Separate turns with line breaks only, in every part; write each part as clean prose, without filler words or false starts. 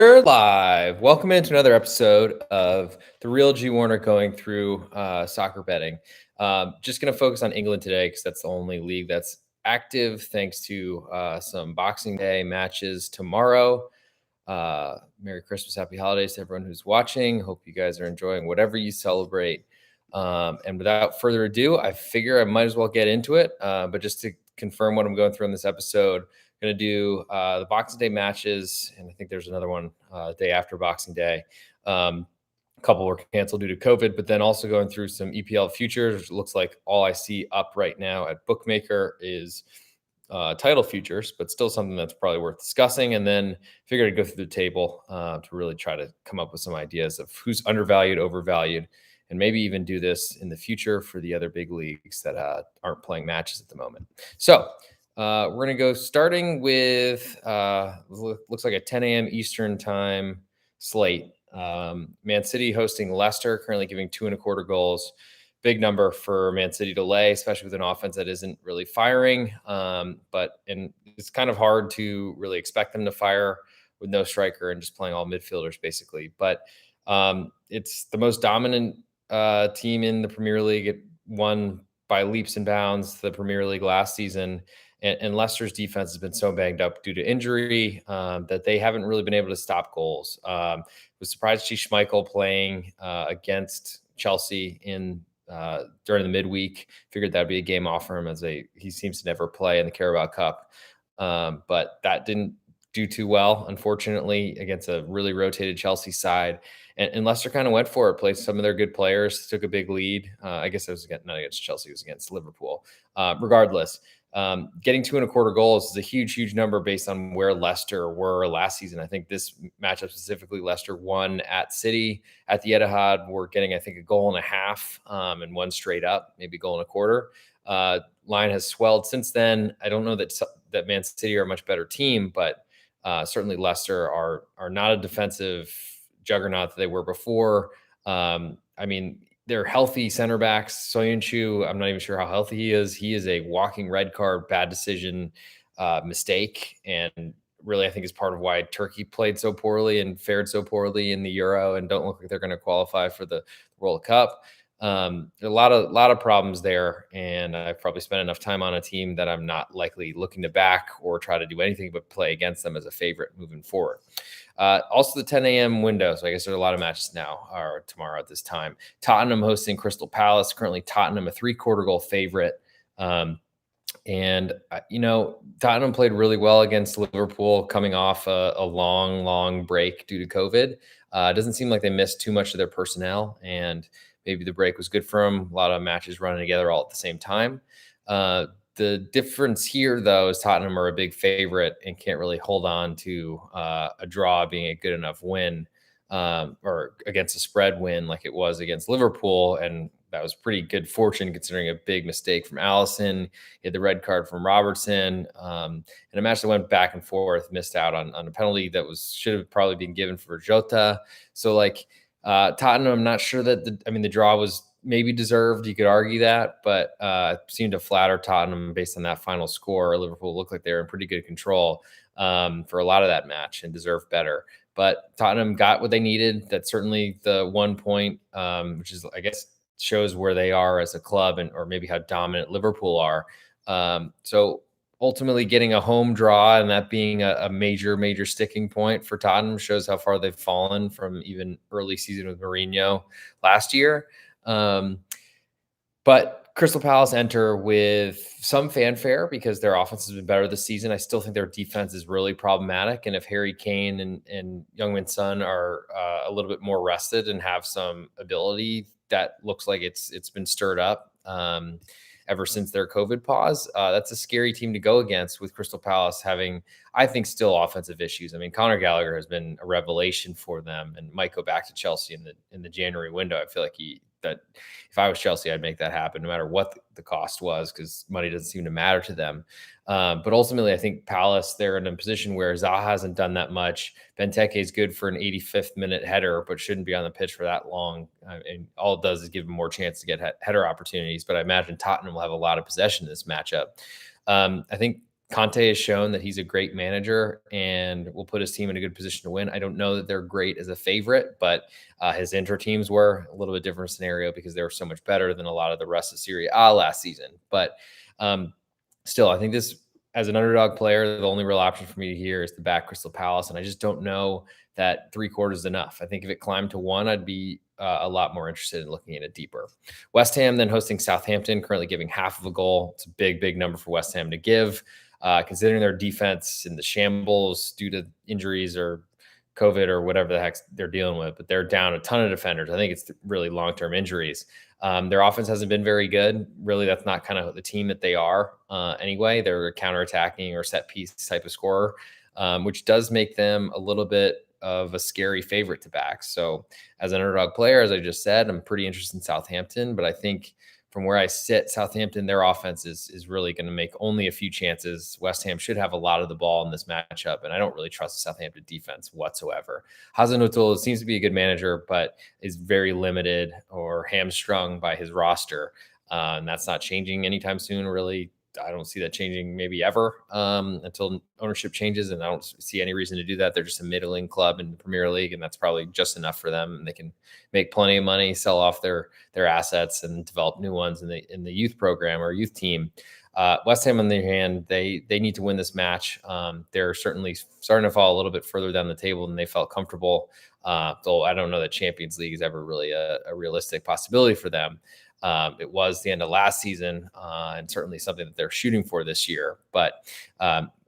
We're live. Welcome into another episode of the Real G Warner going through soccer betting. Just going to focus on England today because that's the only league that's active thanks to some Boxing Day matches tomorrow. Merry Christmas, Happy Holidays to everyone who's watching. Hope you guys are enjoying whatever you celebrate. And without further ado, I figure I might as well get into it. But just to confirm what I'm going through in this episode, going to do the Boxing Day matches, and I think there's another one day after Boxing Day. A couple were canceled due to COVID, but then also going through some EPL Futures, which looks like all I see up right now at Bookmaker is Title Futures, but still something that's probably worth discussing. And then figured I'd go through the table to really try to come up with some ideas of who's undervalued, overvalued, and maybe even do this in the future for the other big leagues that aren't playing matches at the moment. So we're going to go starting with looks like a 10 a.m. Eastern time slate. Man City hosting Leicester, currently giving 2.25 goals. Big number for Man City to lay, especially with an offense that isn't really firing. But it's kind of hard to really expect them to fire with no striker and just playing all midfielders, basically. But it's the most dominant team in the Premier League. It won by leaps and bounds the Premier League last season. And Leicester's defense has been so banged up due to injury that they haven't really been able to stop goals. Was surprised to see Schmeichel playing against Chelsea during the midweek. Figured that'd be a game off for him he seems to never play in the Carabao Cup. But that didn't do too well, unfortunately, against a really rotated Chelsea side. And Leicester kind of went for it, played some of their good players, took a big lead. I guess it was not against Chelsea, it was against Liverpool. Regardless, getting 2.25 goals is a huge, huge number based on where Leicester were last season. I think this matchup specifically, Leicester won at City at the Etihad. We're getting, I think, 1.5 goals and one straight up, maybe 1.25 goals. Line has swelled since then. I don't know that Man City are a much better team, but certainly Leicester are not a defensive juggernaut that they were before. I mean, they're healthy center backs. Soyuncu, I'm not even sure how healthy he is. He is a walking red card, bad decision, mistake. And really, I think is part of why Turkey played so poorly and fared so poorly in the Euro and don't look like they're going to qualify for the World Cup. A lot of problems there. And I've probably spent enough time on a team that I'm not likely looking to back or try to do anything but play against them as a favorite moving forward. Also the 10 a.m. window. So I guess there are a lot of matches now or tomorrow at this time. Tottenham hosting Crystal Palace. Currently Tottenham a 3/4 goal favorite. Tottenham played really well against Liverpool coming off a long break due to COVID. It doesn't seem like they missed too much of their personnel, and maybe the break was good for them. A lot of matches running together all at the same time. The difference here, though, is Tottenham are a big favorite and can't really hold on to a draw being a good enough win or against a spread win like it was against Liverpool. And that was pretty good fortune considering a big mistake from Allison. He had the red card from Robertson. And a match that went back and forth, missed out on a penalty that should have probably been given for Jota. So Tottenham, I'm not sure that the draw was maybe deserved. You could argue that, but seemed to flatter Tottenham based on that final score. Liverpool looked like they were in pretty good control for a lot of that match and deserved better. But Tottenham got what they needed. That's certainly the 1 point, which is, I guess, shows where they are as a club or maybe how dominant Liverpool are. So ultimately getting a home draw and that being a major sticking point for Tottenham shows how far they've fallen from even early season with Mourinho last year. But Crystal Palace enter with some fanfare because their offense has been better this season. I still think their defense is really problematic. And if Harry Kane and Heung-min Son are a little bit more rested and have some ability, that looks like it's been stirred up ever since their COVID pause. That's a scary team to go against, with Crystal Palace having, I think, still offensive issues. I mean, Conor Gallagher has been a revelation for them and might go back to Chelsea in the January window. I feel like that if I was Chelsea, I'd make that happen no matter what the cost was, because money doesn't seem to matter to them. But ultimately, I think Palace, they're in a position where Zaha hasn't done that much. Benteke is good for an 85th minute header, but shouldn't be on the pitch for that long. And all it does is give him more chance to get header opportunities. But I imagine Tottenham will have a lot of possession in this matchup. I think Conte has shown that he's a great manager and will put his team in a good position to win. I don't know that they're great as a favorite, but his inter teams were a little bit different scenario because they were so much better than a lot of the rest of Serie A last season. But um, still, I think this, as an underdog player, the only real option for me here is to back Crystal Palace, and I just don't know that 3/4 is enough. I think if it climbed to 1, I'd be a lot more interested in looking at it deeper. West Ham then hosting Southampton, currently giving half of a goal. It's a big number for West Ham to give, considering their defense in the shambles due to injuries or COVID or whatever the heck they're dealing with. But they're down a ton of defenders. I think it's really long-term injuries. Their offense hasn't been very good. Really, that's not kind of the team that they are anyway. They're a counterattacking or set piece type of scorer, which does make them a little bit of a scary favorite to back. So as an underdog player, as I just said, I'm pretty interested in Southampton, but I think from where I sit, Southampton, their offense is really going to make only a few chances. West Ham should have a lot of the ball in this matchup, and I don't really trust the Southampton defense whatsoever. Hasenhüttl seems to be a good manager, but is very limited or hamstrung by his roster. And that's not changing anytime soon, really. I don't see that changing maybe ever until ownership changes, and I don't see any reason to do that. They're just a middling club in the Premier League, and that's probably just enough for them. And they can make plenty of money, sell off their assets, and develop new ones in the youth program or youth team. West Ham, on the other hand, they need to win this match. They're certainly starting to fall a little bit further down the table than they felt comfortable. Though I don't know that Champions League is ever really a realistic possibility for them. It was the end of last season, and certainly something that they're shooting for this year. But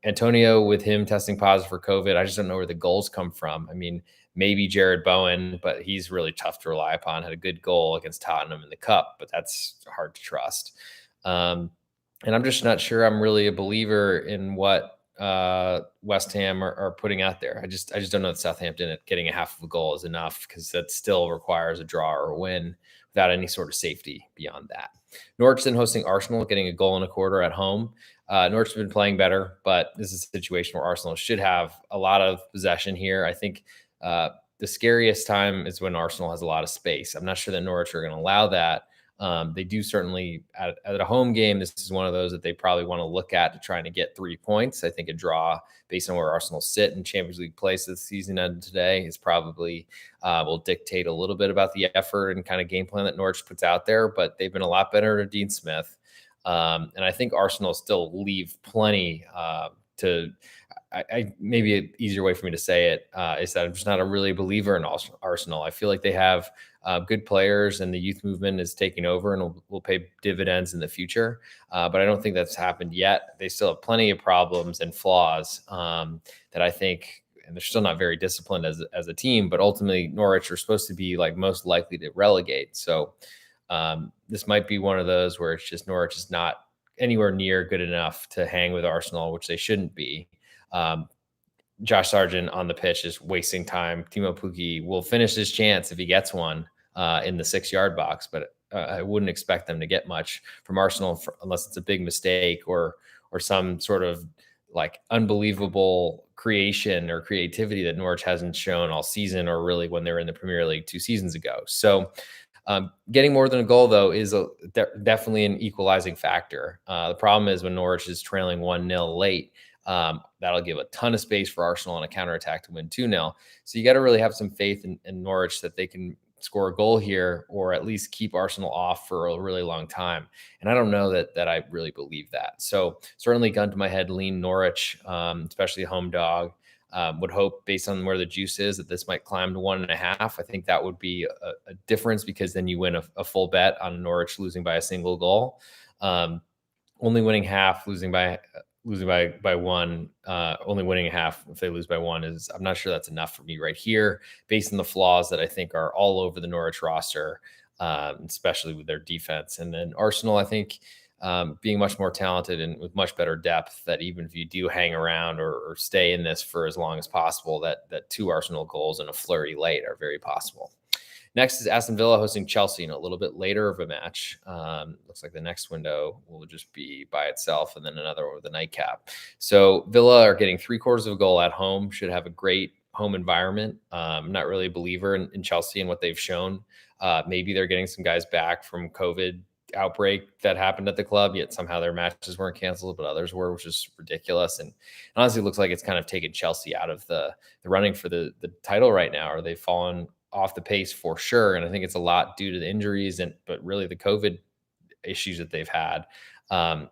Antonio, with him testing positive for COVID, I just don't know where the goals come from. I mean, maybe Jared Bowen, but he's really tough to rely upon. Had a good goal against Tottenham in the Cup, but that's hard to trust. And I'm just not sure I'm really a believer in what West Ham are putting out there. I just don't know that Southampton at getting a half of a goal is enough, because that still requires a draw or a win without any sort of safety beyond that. Norwich then hosting Arsenal, getting a goal and a quarter at home. Norwich has been playing better, but this is a situation where Arsenal should have a lot of possession here. I think the scariest time is when Arsenal has a lot of space. I'm not sure that Norwich are going to allow that. They do certainly at a home game. This is one of those that they probably want to look at to trying to get 3 points. I think a draw based on where Arsenal sit in Champions League place this season end today is probably will dictate a little bit about the effort and kind of game plan that Norwich puts out there. But they've been a lot better to Dean Smith. And I think Arsenal still leave plenty to. Maybe an easier way for me to say it is that I'm just not a really believer in Arsenal. I feel like they have good players, and the youth movement is taking over and will pay dividends in the future. But I don't think that's happened yet. They still have plenty of problems and flaws that I think, and they're still not very disciplined as a team. But ultimately, Norwich are supposed to be like most likely to relegate. So this might be one of those where it's just Norwich is not anywhere near good enough to hang with Arsenal, which they shouldn't be. Josh Sargent on the pitch is wasting time. Timo Pukki will finish his chance if he gets one in the 6-yard box, but I wouldn't expect them to get much from Arsenal unless it's a big mistake or some sort of like unbelievable creation or creativity that Norwich hasn't shown all season, or really when they were in the Premier League 2 seasons ago. So getting more than a goal, though, is definitely an equalizing factor. The problem is when Norwich is trailing 1-0 late, that'll give a ton of space for Arsenal on a counterattack to win 2-0. So you got to really have some faith in Norwich that they can score a goal here, or at least keep Arsenal off for a really long time. And I don't know that I really believe that. So certainly, gun to my head, lean Norwich, especially home dog. Would hope, based on where the juice is, that this might climb to 1.5. I think that would be a difference, because then you win a full bet on Norwich losing by a single goal. Only winning half, losing by one, only winning a half if they lose by one is, I'm not sure that's enough for me right here, based on the flaws that I think are all over the Norwich roster, especially with their defense. And then Arsenal, I think, being much more talented and with much better depth, that even if you do hang around or stay in this for as long as possible, that 2 Arsenal goals and a flurry late are very possible. Next is Aston Villa hosting Chelsea in a little bit later of a match. Looks like the next window will just be by itself, and then another with the nightcap. So Villa are getting 3/4 of a goal at home, should have a great home environment. I'm not really a believer in Chelsea and what they've shown. Maybe they're getting some guys back from COVID outbreak that happened at the club, yet somehow their matches weren't canceled, but others were, which is ridiculous. And honestly, it looks like it's kind of taken Chelsea out of the running for the title right now, or they've fallen off the pace for sure. And I think it's a lot due to the injuries but really the COVID issues that they've had. A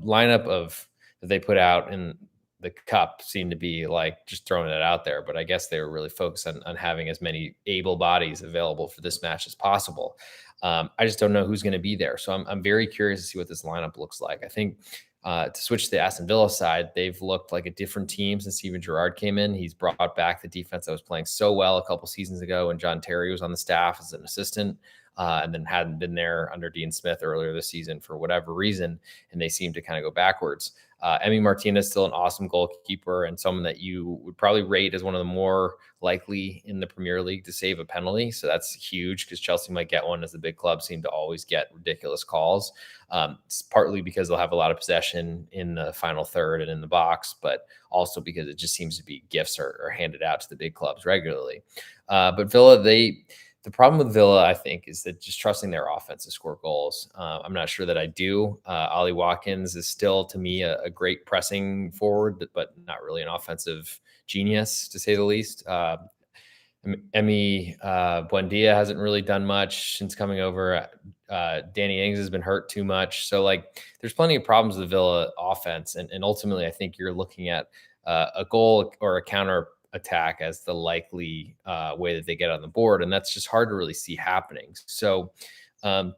lineup that they put out in the cup seemed to be like just throwing it out there, but I guess they were really focused on having as many able bodies available for this match as possible. I just don't know who's going to be there, so I'm very curious to see what this lineup looks like. I think to switch to the Aston Villa side, they've looked like a different team since Steven Gerrard came in. He's brought back the defense that was playing so well a couple seasons ago when John Terry was on the staff as an assistant. And then hadn't been there under Dean Smith earlier this season for whatever reason, and they seem to kind of go backwards. Emi Martinez still an awesome goalkeeper and someone that you would probably rate as one of the more likely in the Premier League to save a penalty. So that's huge because Chelsea might get one, as the big clubs seem to always get ridiculous calls. It's partly because they'll have a lot of possession in the final third and in the box, but also because it just seems to be gifts are handed out to the big clubs regularly. But Villa, the problem with Villa, I think, is that just trusting their offense to score goals. I'm not sure that I do. Ollie Watkins is still, to me, a great pressing forward, but not really an offensive genius, to say the least. Emi Buendia hasn't really done much since coming over. Danny Ings has been hurt too much. So, there's plenty of problems with the Villa offense. And ultimately, I think you're looking at a goal or a counter attack as the likely way that they get on the board, and that's just hard to really see happening. So I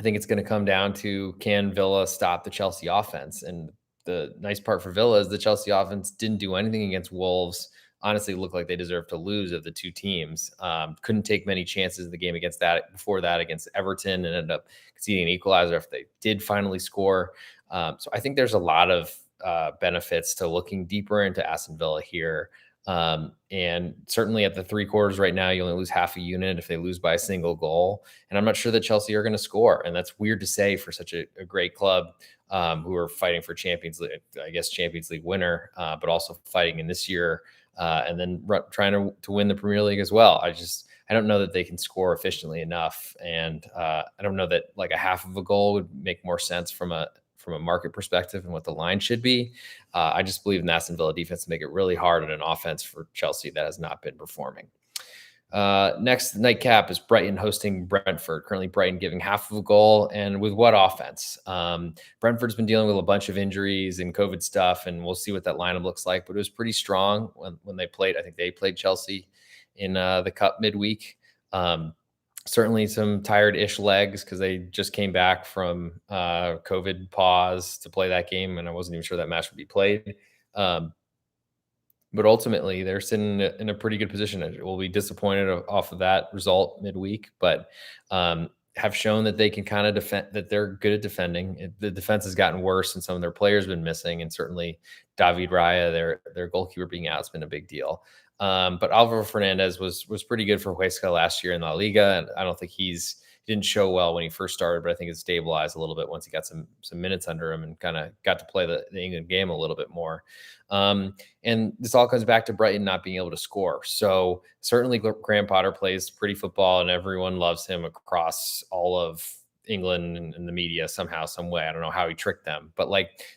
think it's going to come down to, can Villa stop the Chelsea offense? And the nice part for Villa is the Chelsea offense didn't do anything against Wolves. Honestly, looked like they deserved to lose of the two teams. Couldn't take many chances in the game against that before that against Everton, and ended up conceding an equalizer after they did finally score. So I think there's a lot of benefits to looking deeper into Aston Villa here. And certainly at the 3/4 right now, you only lose half a unit if they lose by a single goal. And I'm not sure that Chelsea are going to score. And that's weird to say for such a great club who are fighting for Champions League winner, but also fighting in this year and then trying to win the Premier League as well. I don't know that they can score efficiently enough. And I don't know that like a half of a goal would make more sense from a market perspective and what the line should be. I just believe in the Aston Villa defense to make it really hard on an offense for Chelsea that has not been performing. Next nightcap is Brighton hosting Brentford. Currently Brighton giving half of a goal, and with what offense? Brentford's been dealing with a bunch of injuries and COVID stuff, and we'll see what that lineup looks like, but it was pretty strong when they played. I think they played Chelsea in the cup midweek. Certainly some tired-ish legs because they just came back from COVID pause to play that game, and I wasn't even sure that match would be played. But ultimately, they're sitting in a pretty good position. We'll be disappointed off of that result midweek, but have shown that they can kind of defend, that they're good at defending. The defense has gotten worse, and some of their players have been missing, and certainly David Raya, their goalkeeper, being out has been a big deal. But Alvaro Fernandez was pretty good for Huesca last year in La Liga, and I don't think he didn't show well when he first started, but I think it stabilized a little bit once he got some minutes under him and kind of got to play the England game a little bit more. And this all comes back to Brighton not being able to score. So certainly Graham Potter plays pretty football, and everyone loves him across all of England and the media somehow, some way. I don't know how he tricked them, but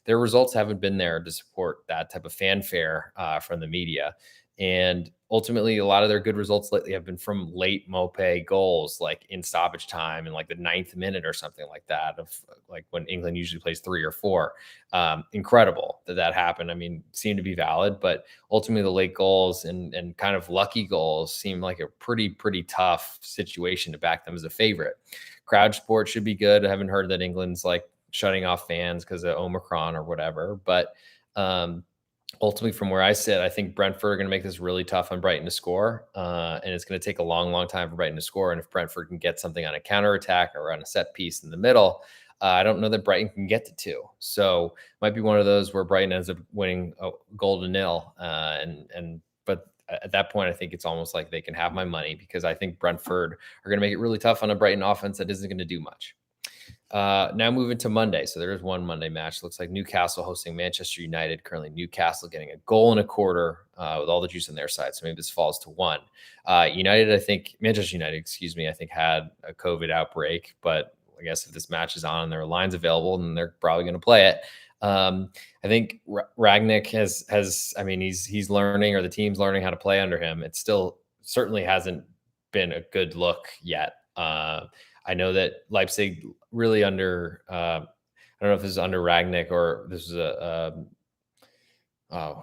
their results haven't been there to support that type of fanfare from the media. And ultimately, a lot of their good results lately have been from late Mopé goals, like in stoppage time in the 9th minute or something like that, of when England usually plays 3 or 4. Incredible that happened. I mean, seemed to be valid, but ultimately the late goals and kind of lucky goals seem like a pretty tough situation to back them as a favorite. Crowd support should be good. I haven't heard that England's shutting off fans because of Omicron or whatever, but ultimately, from where I sit, I think Brentford are going to make this really tough on Brighton to score. And it's going to take a long time for Brighton to score. And if Brentford can get something on a counterattack or on a set piece in the middle, I don't know that Brighton can get to 2. So might be one of those where Brighton ends up winning a goal to nil. But at that point, I think it's almost like they can have my money, because I think Brentford are going to make it really tough on a Brighton offense that isn't going to do much. Now moving to Monday. So there is one Monday match. Looks like Newcastle hosting Manchester United. Currently Newcastle getting a goal and a quarter with all the juice on their side. So maybe this falls to 1. Manchester United, I think had a COVID outbreak, but I guess if this match is on and their line's available, then they're probably going to play it. I think Ragnick has. I mean, he's learning, or the team's learning how to play under him. It still certainly hasn't been a good look yet. I know that Leipzig really under. I don't know if this is under Ragnick or this is a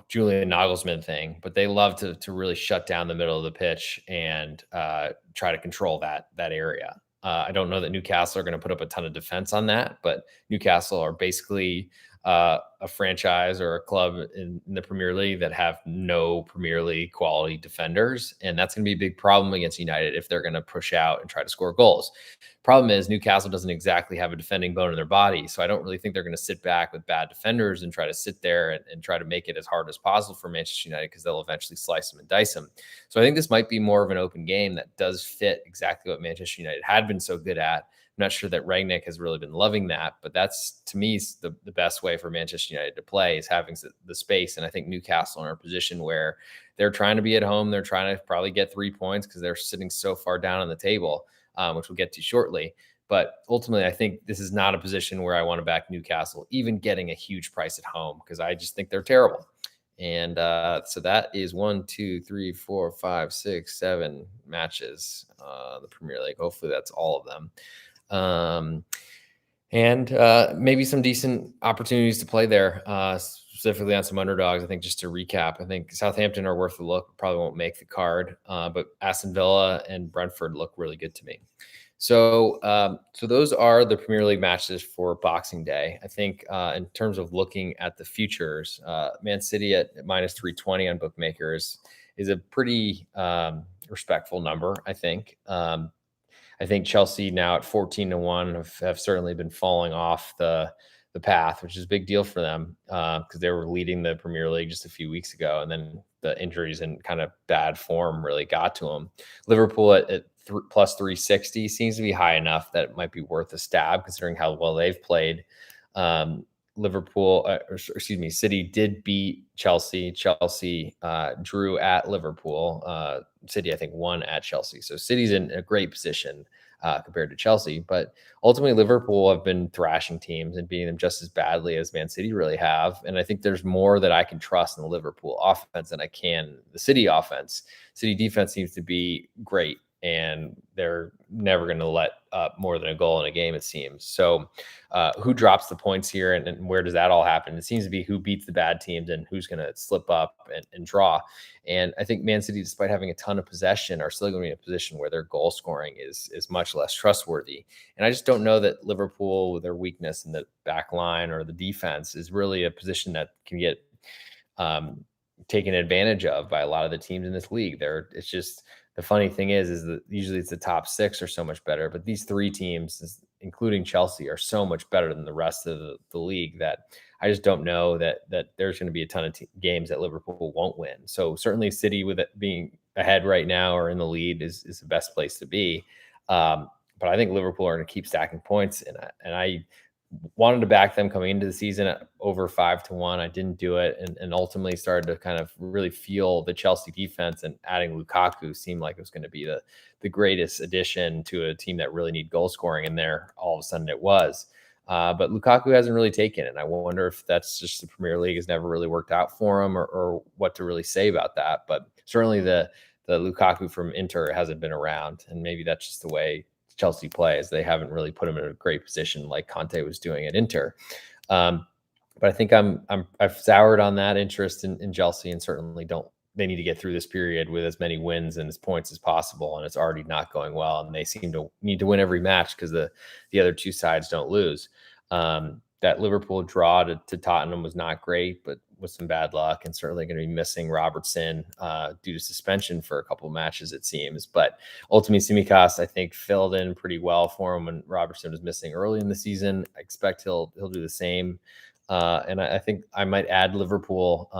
Julian Nagelsmann thing, but they love to really shut down the middle of the pitch and try to control that area. I don't know that Newcastle are going to put up a ton of defense on that, but Newcastle are basically a franchise or a club in the Premier League that have no Premier League quality defenders, and that's going to be a big problem against United if they're going to push out and try to score goals. Problem is Newcastle doesn't exactly have a defending bone in their body, so I don't really think they're going to sit back with bad defenders and try to sit there and try to make it as hard as possible for Manchester United, because they'll eventually slice them and dice them. So I think this might be more of an open game that does fit exactly what Manchester United had been so good at. I'm not sure that Rangnick has really been loving that, but that's, to me, the best way for Manchester United to play is having the space. And I think Newcastle are in a position where they're trying to be at home. They're trying to probably get 3 points because they're sitting so far down on the table, which we'll get to shortly. But ultimately, I think this is not a position where I want to back Newcastle, even getting a huge price at home, because I just think they're terrible. And so that is 1, 2, 3, 4, 5, 6, 7 matches, the Premier League. Hopefully that's all of them. And maybe some decent opportunities to play there, specifically on some underdogs. I think, just to recap, I think Southampton are worth a look, probably won't make the card, but Aston Villa and Brentford look really good to me. So those are the Premier League matches for Boxing Day. I think in terms of looking at the futures, Man City at minus 320 on bookmakers is a pretty respectful number, I think. I think Chelsea now at 14-1 have certainly been falling off the path, which is a big deal for them because they were leading the Premier League just a few weeks ago, and then the injuries and kind of bad form really got to them. Liverpool at plus 360 seems to be high enough that it might be worth a stab, considering how well they've played. City did beat Chelsea. Chelsea drew at Liverpool. City, I think, won at Chelsea. So City's in a great position compared to Chelsea. But ultimately, Liverpool have been thrashing teams and beating them just as badly as Man City really have. And I think there's more that I can trust in the Liverpool offense than I can the City offense. City defense seems to be great, and they're never going to let up more than a goal in a game, it seems. So who drops the points here, and where does that all happen? It seems to be who beats the bad teams and who's going to slip up and draw. And I think Man City, despite having a ton of possession, are still going to be in a position where their goal scoring is much less trustworthy. And I just don't know that Liverpool, with their weakness in the back line or the defense, is really a position that can get taken advantage of by a lot of the teams in this league. It's just, the funny thing is that usually it's the top 6 are so much better, but these 3 teams, including Chelsea, are so much better than the rest of the league that I just don't know that there's going to be a ton of games that Liverpool won't win. So certainly City, with it being ahead right now or in the lead, is the best place to be. But I think Liverpool are going to keep stacking points, and I wanted to back them coming into the season at over 5-1. I didn't do it, and ultimately started to kind of really feel the Chelsea defense, and adding Lukaku seemed like it was going to be the greatest addition to a team that really need goal scoring, and there all of a sudden it was. But Lukaku hasn't really taken it, and I wonder if that's just the Premier League has never really worked out for him, or what to really say about that. But certainly the Lukaku from Inter hasn't been around, and maybe that's just the way Chelsea plays. They haven't really put him in a great position like Conte was doing at Inter. But I think I've soured on that interest in Chelsea, and certainly they need to get through this period with as many wins and as points as possible. And it's already not going well, and they seem to need to win every match because the other 2 sides don't lose. That Liverpool draw to Tottenham was not great, but with some bad luck, and certainly going to be missing Robertson due to suspension for a couple of matches, it seems. But ultimately, Tsimikas, I think, filled in pretty well for him when Robertson was missing early in the season. I expect he'll do the same. And I think I might add Liverpool,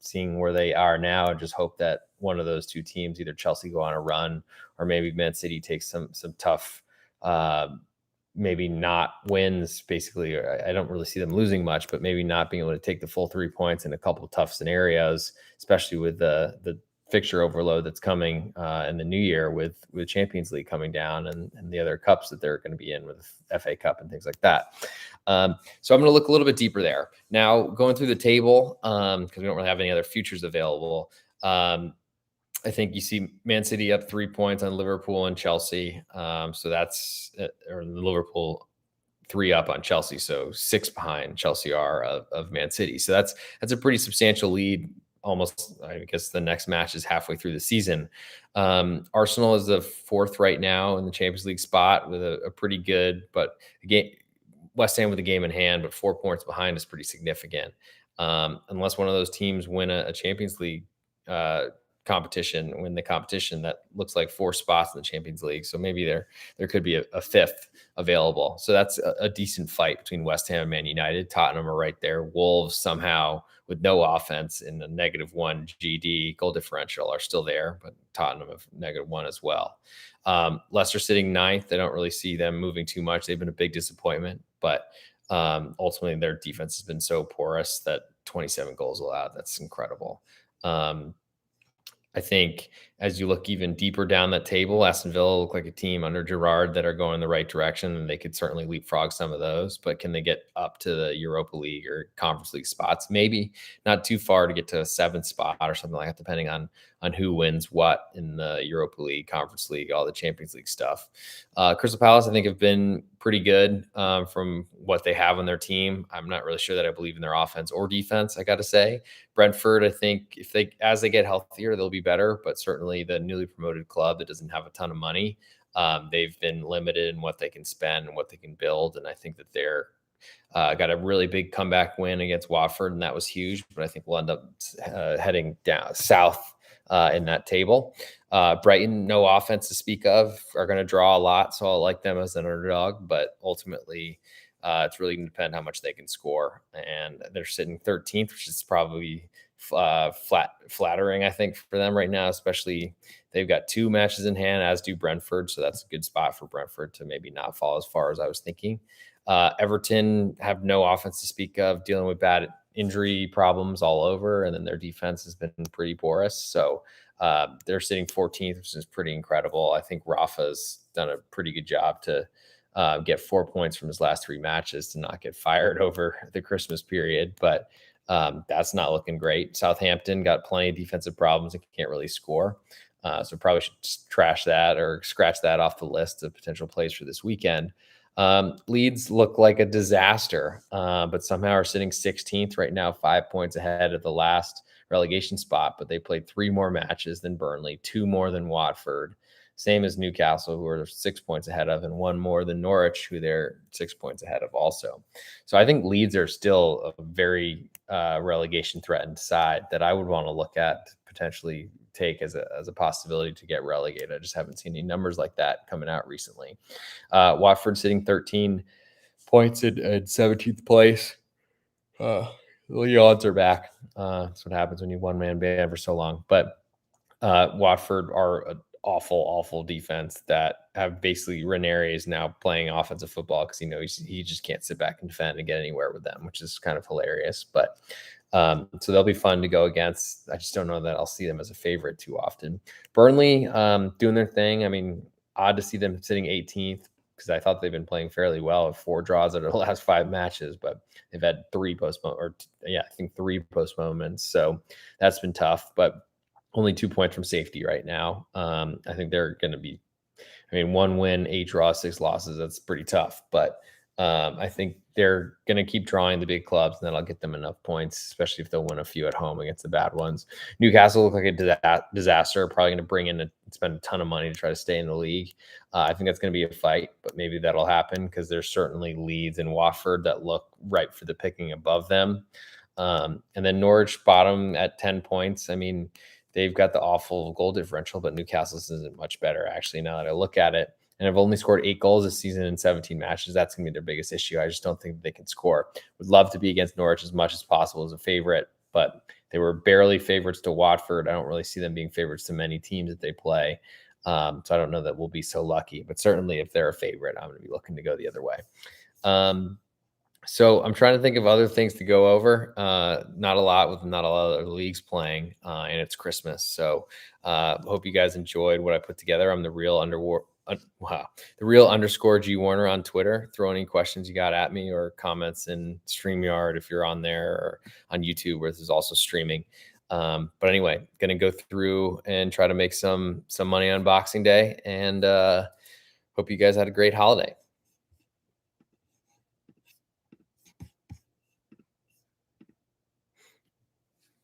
seeing where they are now, and just hope that one of those 2 teams, either Chelsea, go on a run, or maybe Man City takes some tough, maybe not wins. Basically, I don't really see them losing much, but maybe not being able to take the full 3 points in a couple of tough scenarios, especially with the fixture overload that's coming in the new year with Champions League coming down and the other cups that they're going to be in with FA Cup and things like that. So I'm going to look a little bit deeper there. Now, going through the table, because we don't really have any other futures available, I think you see Man City up 3 points on Liverpool and Chelsea. So that's, or Liverpool 3 up on Chelsea. So 6 behind Chelsea are of Man City. So that's a pretty substantial lead. Almost, I guess the next match is halfway through the season. Arsenal is the 4th right now in the Champions League spot with a pretty good, but again, West Ham with a game in hand, but 4 points behind is pretty significant. Unless one of those teams win a Champions League win the competition, that looks like 4 spots in the Champions League. So maybe there could be a 5th available. So that's a decent fight between West Ham and Man United. Tottenham are right there. Wolves somehow with no offense in the -1 GD goal differential are still there, but Tottenham have -1 as well. Leicester sitting 9th. I don't really see them moving too much. They've been a big disappointment, but ultimately their defense has been so porous that 27 goals allowed. That's incredible. I think as you look even deeper down that table, Aston Villa look like a team under Gerrard that are going in the right direction, and they could certainly leapfrog some of those. But can they get up to the Europa League or Conference League spots? Maybe not too far to get to a 7th spot or something like that, depending on who wins what in the Europa League, Conference League, all the Champions League stuff. Crystal Palace, I think, have been pretty good from what they have on their team. I'm not really sure that I believe in their offense or defense, I got to say. Brentford, I think as they get healthier, they'll be better, but certainly the newly promoted club that doesn't have a ton of money, they've been limited in what they can spend and what they can build. And I think that they're got a really big comeback win against Watford, and that was huge, but I think we'll end up heading down south in that table. Brighton, no offense to speak of, are going to draw a lot, so I'll like them as an underdog, but ultimately it's really going to depend how much they can score. And they're sitting 13th, which is probably flattering, I think, for them right now, especially they've got 2 matches in hand, as do Brentford. So that's a good spot for Brentford to maybe not fall as far as I was thinking. Everton have no offense to speak of, dealing with bad injury problems all over, and then their defense has been pretty porous. So they're sitting 14th, which is pretty incredible. I think Rafa's done a pretty good job to get 4 points from his last 3 matches to not get fired over the Christmas period, but that's not looking great. Southampton got plenty of defensive problems and can't really score. So probably should trash that or scratch that off the list of potential plays for this weekend. Leeds look like a disaster, but somehow are sitting 16th right now, 5 points ahead of the last relegation spot, but they played 3 more matches than Burnley, 2 more than Watford, same as Newcastle, who are 6 points ahead of, and 1 more than Norwich, who they're 6 points ahead of also. So I think Leeds are still a very relegation threatened side that I would want to look at to potentially take as a possibility to get relegated. I just haven't seen any numbers like that coming out recently. Watford sitting 13 points in 17th place. The odds are back. That's what happens when you one-man band for so long. But Watford are an awful defense that have basically Ranieri is now playing offensive football because he just can't sit back and defend and get anywhere with them, which is kind of hilarious. But so they'll be fun to go against. I just don't know that I'll see them as a favorite too often. Burnley doing their thing. I mean, odd to see them sitting 18th because I thought they've been playing fairly well with 4 draws out of the last 5 matches, but they've had 3 postponements. So that's been tough, but only 2 points from safety right now. I think they're going to be, 1 win, 8 draws, 6 losses. That's pretty tough, but I think they're going to keep drawing the big clubs, and that'll get them enough points, especially if they'll win a few at home against the bad ones. Newcastle look like a disaster, probably going to bring in and spend a ton of money to try to stay in the league. I think that's going to be a fight, but maybe that'll happen because there's certainly Leeds and Watford that look ripe for the picking above them. And then Norwich bottom at 10 points. They've got the awful goal differential, but Newcastle's isn't much better, actually, now that I look at it. And have only scored 8 goals this season in 17 matches. That's going to be their biggest issue. I just don't think they can score. Would love to be against Norwich as much as possible as a favorite, but they were barely favorites to Watford. I don't really see them being favorites to many teams that they play. So I don't know that we'll be so lucky, but certainly if they're a favorite, I'm going to be looking to go the other way. So I'm trying to think of other things to go over. Not a lot with not a lot of other leagues playing, and it's Christmas. So hope you guys enjoyed what I put together. I'm the real wow, the real underscore G Warner on Twitter. Throw any questions you got at me or comments in StreamYard if you're on there, or on YouTube where this is also streaming. But anyway, gonna go through and try to make some money on Boxing Day, and hope you guys had a great holiday.